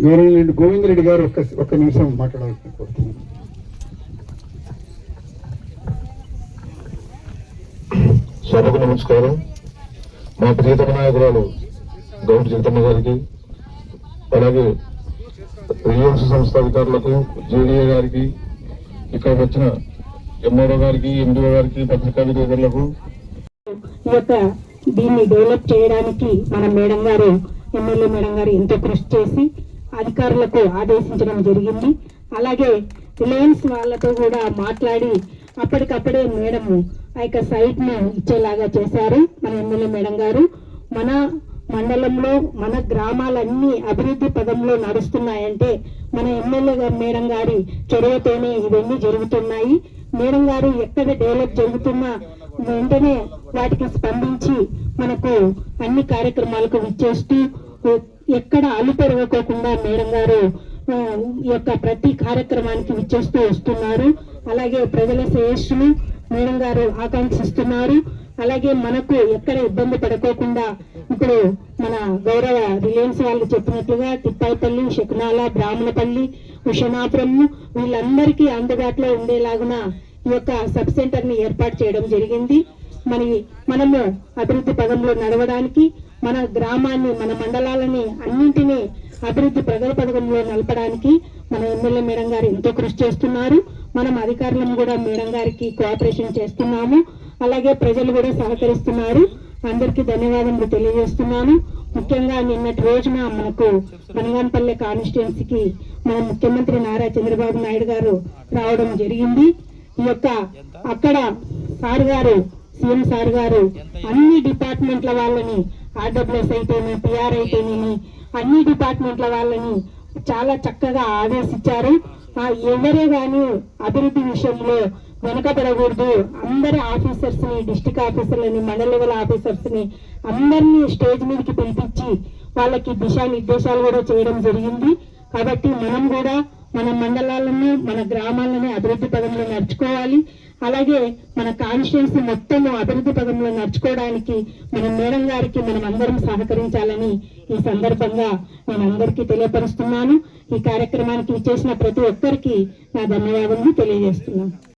గౌరవనీయులు గోవిందరెడ్డి గారు ఒక్క నిమిషం మాట్లాడాల్సిన కోరుతున్నాను. సభకు నమస్కారం. మా ప్రియతమ నాయకురాలు గౌడ్ జగతమ్మ గారికి, అలాగే రిలయన్స్ సంస్థ అధికారులకు, జేడీఏ గారికి, ఇక్కడ వచ్చిన ఎంఆర్ఓ గారికి, ఎండిఓ గారికి, పత్రికా విలేకరులకు, ఈ యొక్క దీన్ని డెవలప్ చేయడానికి మన మేడం గారు, ఎమ్మెల్యే మేడం గారు ఎంతో కృషి చేసి అధికారులకు ఆదేశించడం జరిగింది. అలాగే రిలయన్స్ వాళ్ళతో కూడా మాట్లాడి అప్పటికప్పుడే మేడము ఆ యొక్క సైట్ ను ఇచ్చేలాగా చేశారు మన ఎమ్మెల్యే మేడం గారు. మన మండలంలో మన గ్రామాలన్నీ అభివృద్ధి పదంలో నడుస్తున్నాయంటే మన ఎమ్మెల్యే మేడం గారి చొరవతోనే ఇవన్నీ జరుగుతున్నాయి. మేడం గారు ఎక్కడ డెవలప్ జరుగుతున్నా వెంటనే వాటికి స్పందించి మనకు అన్ని కార్యక్రమాలకు విచ్చేస్తూ ఎక్కడ అలుపెరగకోకుండా మేడం గారు ఈ యొక్క ప్రతి కార్యక్రమానికి విచ్చేస్తూ వస్తున్నారు. అలాగే ప్రజల శ్రేయస్సును మేడం గారు ఆకాంక్షిస్తున్నారు. అలాగే మనకు ఎక్కడ ఇబ్బంది పడుకోకుండా ఇప్పుడు మన గౌరవ రిలయన్స్ వాళ్ళు చెప్పినట్లుగా తిప్పాయిపల్లి, శకునాల, బ్రాహ్మణపల్లి, ఉషనాపురం వీళ్ళందరికీ అందుబాటులో ఉండేలాగున ఈ యొక్క సబ్ సెంటర్ ని ఏర్పాటు చేయడం జరిగింది. మనము అభివృద్ధి పదంలో నడవడానికి మన గ్రామాన్ని, మన మండలాలని అన్నింటినీ అభివృద్ధి ప్రగతి పథకంలో నడపడానికి మన ఎమ్మెల్యే మేడం గారు ఎంతో కృషి చేస్తున్నారు. మనం అధికారులను కూడా మేడం గారికి కోఆపరేషన్ చేస్తున్నాము. అలాగే ప్రజలు కూడా సహకరిస్తున్నారు. అందరికీ ధన్యవాదాలు తెలియజేస్తున్నాను. ముఖ్యంగా నిన్నటి రోజున మనకు బనగానపల్లె కాన్స్టిట్యున్సీకి మన ముఖ్యమంత్రి నారా చంద్రబాబు నాయుడు గారు రావడం జరిగింది. ఈ యొక్క అక్కడ సార్ గారు, సీఎం సార్ గారు అన్ని డిపార్ట్మెంట్ల వాళ్ళని, ఆర్డబ్ల్యూఎస్ అయితేనే, పిఆర్ అయితేనేమి అన్ని డిపార్ట్మెంట్ల వాళ్ళని చాలా చక్కగా ఆదేశించారు. ఎవరే కానీ అభివృద్ధి విషయంలో వెనకబడకూడదు. అందరి ఆఫీసర్స్ ని, డిస్టిక్ ఆఫీసర్లని, మండల లెవెల్ ఆఫీసర్స్ ని అందరినీ స్టేజ్ మీదకి పిలిపించి వాళ్ళకి దిశానిర్దేశాలు కూడా చేయడం జరిగింది. కాబట్టి మనం కూడా మన మండలాలను, మన గ్రామాలను అభివృద్ధి పదంలో నడుచుకోవాలి. అలాగే మన కాన్స్టిట్యున్సీ మొత్తము అభివృద్ధి పదంలో నడుచుకోవడానికి మన మేడం గారికి మనం అందరం సహకరించాలని ఈ సందర్భంగా నేను అందరికీ తెలియపరుస్తున్నాను. ఈ కార్యక్రమానికి ఇచ్చేసిన ప్రతి ఒక్కరికి నా ధన్యవాదాలు తెలియజేస్తున్నాను.